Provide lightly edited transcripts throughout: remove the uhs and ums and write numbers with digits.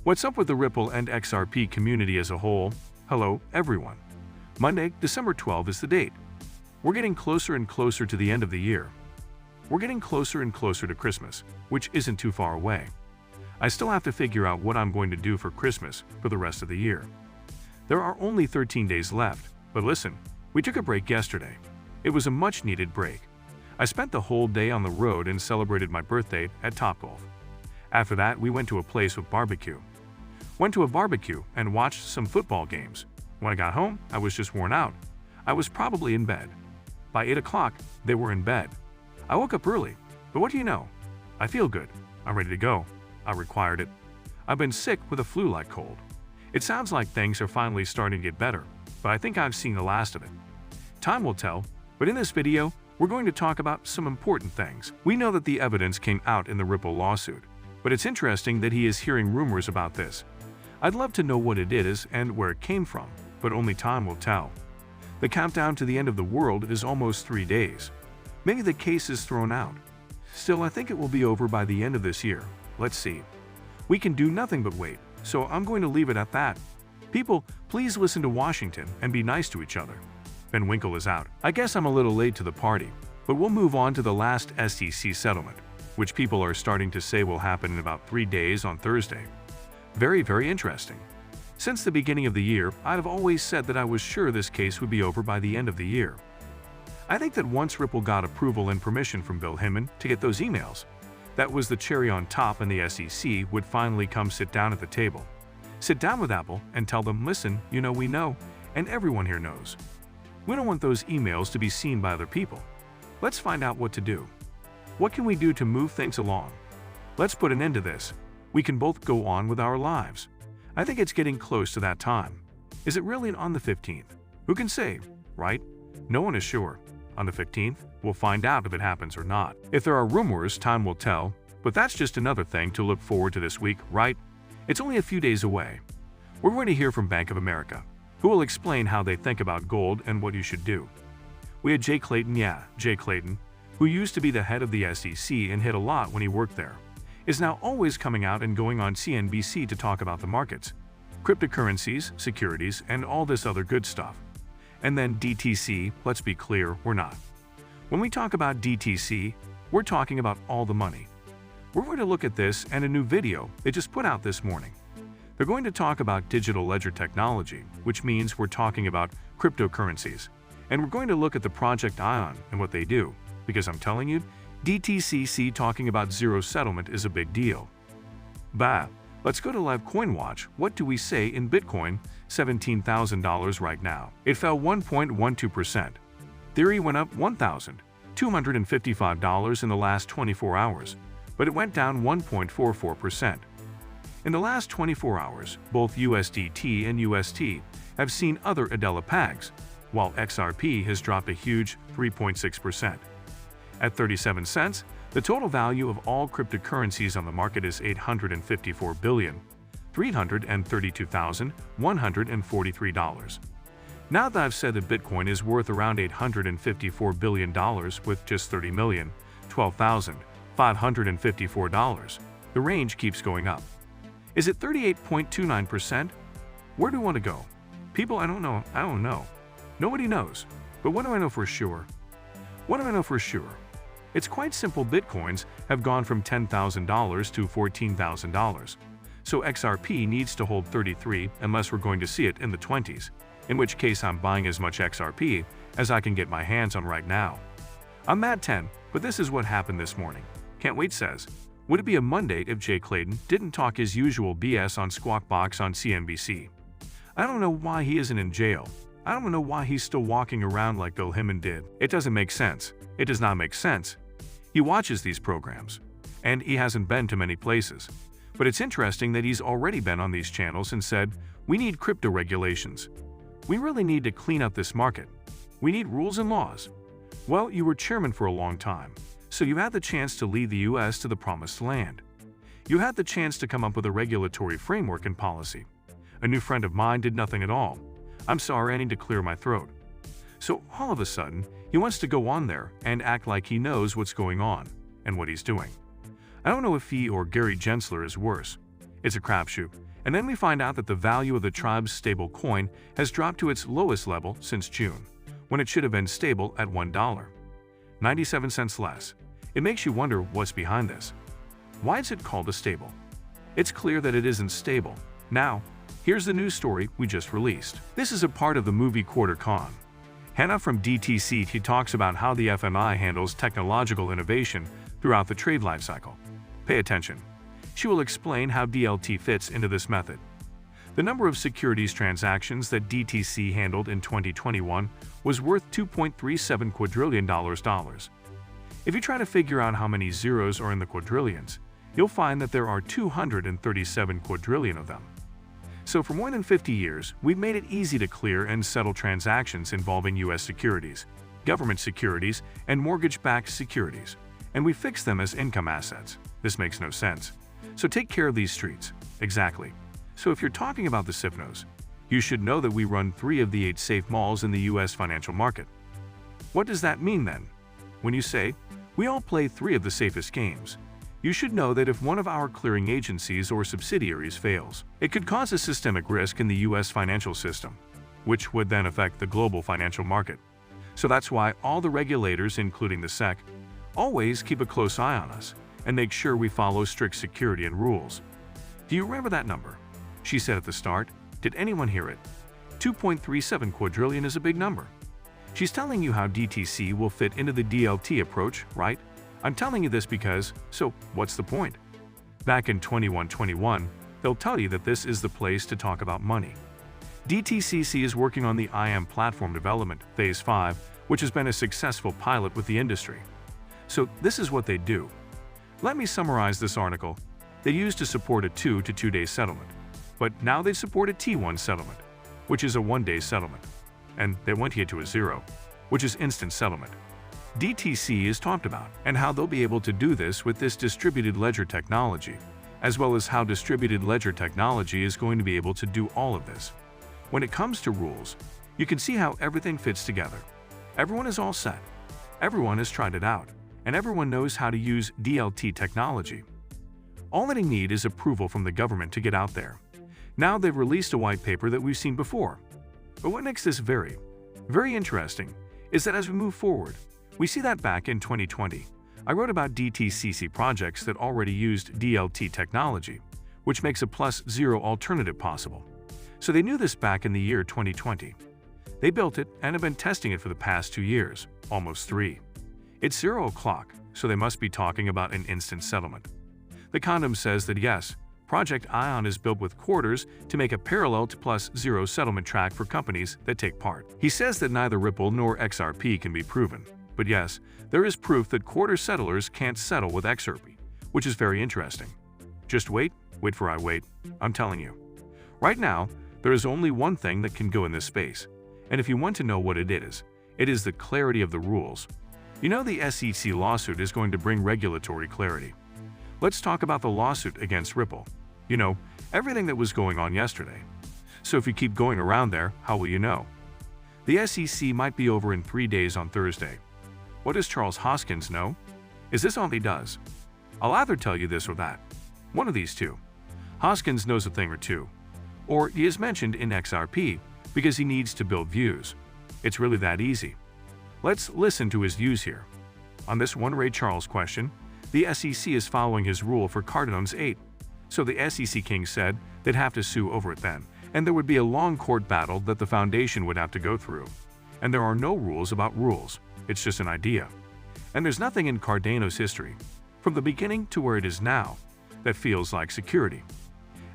What's up with the Ripple and XRP community as a whole? Hello, everyone. Monday, December 12 is the date. We're getting closer and closer to the end of the year. We're getting closer and closer to Christmas, which isn't too far away. I still have to figure out what I'm going to do for Christmas for the rest of the year. There are only 13 days left, but listen, we took a break yesterday. It was a much-needed break. I spent the whole day on the road and celebrated my birthday at Topgolf. After that, we went to a place with barbecue. Went to a barbecue and watched some football games. When I got home, I was just worn out. I was probably in bed. By 8 o'clock, they were in bed. I woke up early, but what do you know? I feel good. I'm ready to go. I required it. I've been sick with a flu-like cold. It sounds like things are finally starting to get better, but I think I've seen the last of it. Time will tell, but in this video, we're going to talk about some important things. We know that the evidence came out in the Ripple lawsuit, but it's interesting that he is hearing rumors about this. I'd love to know what it is and where it came from, but only time will tell. The countdown to the end of the world is almost 3 days. Maybe the case is thrown out. Still, I think it will be over by the end of this year. Let's see. We can do nothing but wait, so I'm going to leave it at that. People, please listen to Washington and be nice to each other. Ben Winkle is out. I guess I'm a little late to the party, but we'll move on to the last SEC settlement, which people are starting to say will happen in about 3 days on Thursday. Very, very interesting. Since the beginning of the year, I've always said that I was sure this case would be over by the end of the year. I think that once Ripple got approval and permission from Bill Hinman to get those emails, that was the cherry on top, and the SEC would finally come sit down at the table. Sit down with Apple and tell them, listen, we know, and everyone here knows. We don't want those emails to be seen by other people. Let's find out what to do. What can we do to move things along? Let's put an end to this. We can both go on with our lives. I think it's getting close to that time. Is it really on the 15th? Who can say, right? No one is sure. On the 15th, we'll find out if it happens or not. If there are rumors, time will tell, but that's just another thing to look forward to this week, right? It's only a few days away. We're going to hear from Bank of America, who will explain how they think about gold and what you should do. We had Jay Clayton, who used to be the head of the SEC and hit a lot when he worked there, is now always coming out and going on CNBC to talk about the markets, cryptocurrencies, securities, and all this other good stuff. And then DTC, let's be clear, we're not. When we talk about DTC, we're talking about all the money. We're going to look at this and a new video they just put out this morning. They're going to talk about digital ledger technology, which means we're talking about cryptocurrencies. And we're going to look at the Project Ion and what they do, because I'm telling you, DTCC talking about zero settlement is a big deal. Let's go to Live Coin Watch. What do we say in Bitcoin? $17,000 right now. It fell 1.12%. Theory went up $1,255 in the last 24 hours, but it went down 1.44%. In the last 24 hours, both USDT and UST have seen other Adela pegs, while XRP has dropped a huge 3.6%. At 37 cents, the total value of all cryptocurrencies on the market is $854,332,143. Now that I've said that Bitcoin is worth around $854 billion with just $30,012,554, the range keeps going up. Is it 38.29%? Where do we want to go? People, I don't know. Nobody knows. But what do I know for sure? What do I know for sure? It's quite simple. Bitcoins have gone from $10,000 to $14,000. So XRP needs to hold 33 unless we're going to see it in the 20s, in which case I'm buying as much XRP as I can get my hands on right now. I'm at 10, but this is what happened this morning. Can't Wait says, would it be a Monday if Jay Clayton didn't talk his usual BS on Squawk Box on CNBC? I don't know why he isn't in jail. I don't know why he's still walking around like Bill Hinman did. It doesn't make sense. It does not make sense. He watches these programs, and he hasn't been to many places. But it's interesting that he's already been on these channels and said, we need crypto regulations. We really need to clean up this market. We need rules and laws. Well, you were chairman for a long time, so you had the chance to lead the US to the promised land. You had the chance to come up with a regulatory framework and policy. A new friend of mine did nothing at all. I'm sorry, I need to clear my throat. So all of a sudden, he wants to go on there and act like he knows what's going on and what he's doing. I don't know if he or Gary Gensler is worse. It's a crapshoot, And then we find out that the value of the tribe's stable coin has dropped to its lowest level since June, when it should have been stable at $1, 97 cents less. It makes you wonder what's behind this. Why is it called a stable? It's clear that it isn't stable. Now, here's the news story we just released. This is a part of the movie Quarter Con. Hannah from DTC talks about how the FMI handles technological innovation throughout the trade lifecycle. Pay attention. She will explain how DLT fits into this method. The number of securities transactions that DTC handled in 2021 was worth $2.37 quadrillion. If you try to figure out how many zeros are in the quadrillions, you'll find that there are 237 quadrillion of them. So for more than 50 years, we've made it easy to clear and settle transactions involving U.S. securities, government securities, and mortgage-backed securities, and we fix them as income assets. This makes no sense. So take care of these streets. Exactly. So if you're talking about the SIFNOs, you should know that we run 3 of the 8 safe malls in the U.S. financial market. What does that mean then? When you say, we all play 3 of the safest games, you should know that if one of our clearing agencies or subsidiaries fails, it could cause a systemic risk in the U.S. financial system, which would then affect the global financial market. So that's why all the regulators, including the SEC, always keep a close eye on us and make sure we follow strict security and rules. Do you remember that number? She said at the start. Did anyone hear it? 2.37 quadrillion is a big number. She's telling you how DTC will fit into the DLT approach, right? I'm telling you this because, so what's the point? Back in 2121, they'll tell you that this is the place to talk about money. DTCC is working on the IM platform development, Phase 5, which has been a successful pilot with the industry. So this is what they do. Let me summarize this article. They used to support a 2 to 2 day settlement, but now they support a T1 settlement, which is a 1-day settlement. And they went here to a 0, which is instant settlement. DTC is talked about, and how they'll be able to do this with this distributed ledger technology, as well as how distributed ledger technology is going to be able to do all of this. When it comes to rules, you can see how everything fits together. Everyone is all set. Everyone has tried it out, and everyone knows how to use DLT technology. All that they need is approval from the government to get out there. Now they've released a white paper that we've seen before. But what makes this very, very interesting is that as we move forward, we see that back in 2020, I wrote about DTCC projects that already used DLT technology, which makes a +0 alternative possible. So they knew this back in the year 2020. They built it and have been testing it for the past 2 years, almost 3. It's 0 o'clock, so they must be talking about an instant settlement. The condom says that yes, Project Ion is built with quarters to make a parallel to +0 settlement track for companies that take part. He says that neither Ripple nor XRP can be proven. But yes, there is proof that quarter settlers can't settle with XRP, which is very interesting. Just wait for I wait, I'm telling you. Right now, there is only one thing that can go in this space, and if you want to know what it is the clarity of the rules. You know the SEC lawsuit is going to bring regulatory clarity. Let's talk about the lawsuit against Ripple. You know, everything that was going on yesterday. So if you keep going around there, how will you know? The SEC might be over in 3 days on Thursday. What does Charles Hoskins know? Is this all he does? I'll either tell you this or that. One of these two. Hoskins knows a thing or two. Or he is mentioned in XRP because he needs to build views. It's really that easy. Let's listen to his views here. On this one Ray Charles question, the SEC is following his rule for Cardano's 8. So the SEC king said they'd have to sue over it then, and there would be a long court battle that the foundation would have to go through. And there are no rules about rules. It's just an idea. And there's nothing in Cardano's history, from the beginning to where it is now, that feels like security.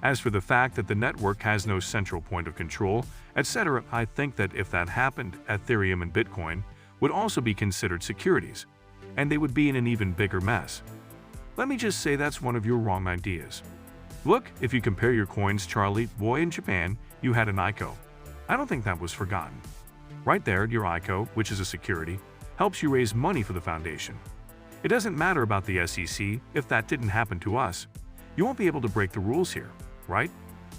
As for the fact that the network has no central point of control, etc., I think that if that happened, Ethereum and Bitcoin would also be considered securities, and they would be in an even bigger mess. Let me just say that's one of your wrong ideas. Look, if you compare your coins, Charlie, boy, in Japan, you had an ICO. I don't think that was forgotten. Right there, your ICO, which is a security, helps you raise money for the foundation. It doesn't matter about the SEC if that didn't happen to us. You won't be able to break the rules here, right?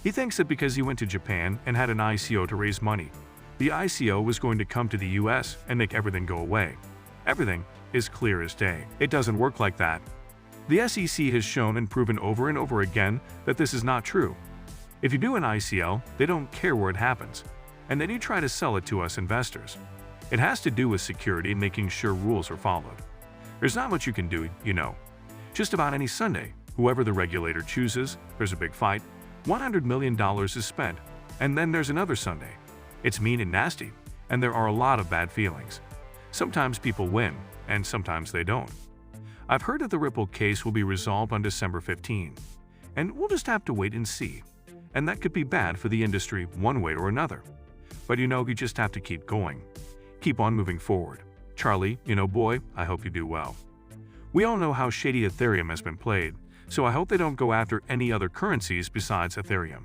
He thinks that because he went to Japan and had an ICO to raise money, the ICO was going to come to the US and make everything go away. Everything is clear as day. It doesn't work like that. The SEC has shown and proven over and over again that this is not true. If you do an ICL, they don't care where it happens, and then you try to sell it to us investors. It has to do with security and making sure rules are followed. There's not much you can do, you know. Just about any Sunday, whoever the regulator chooses, there's a big fight, $100 million is spent, and then there's another Sunday. It's mean and nasty, and there are a lot of bad feelings. Sometimes people win, and sometimes they don't. I've heard that the Ripple case will be resolved on December 15, and we'll just have to wait and see. And that could be bad for the industry one way or another. But you just have to keep going. Keep on moving forward. Charlie, boy, I hope you do well. We all know how shady Ethereum has been played, so I hope they don't go after any other currencies besides Ethereum.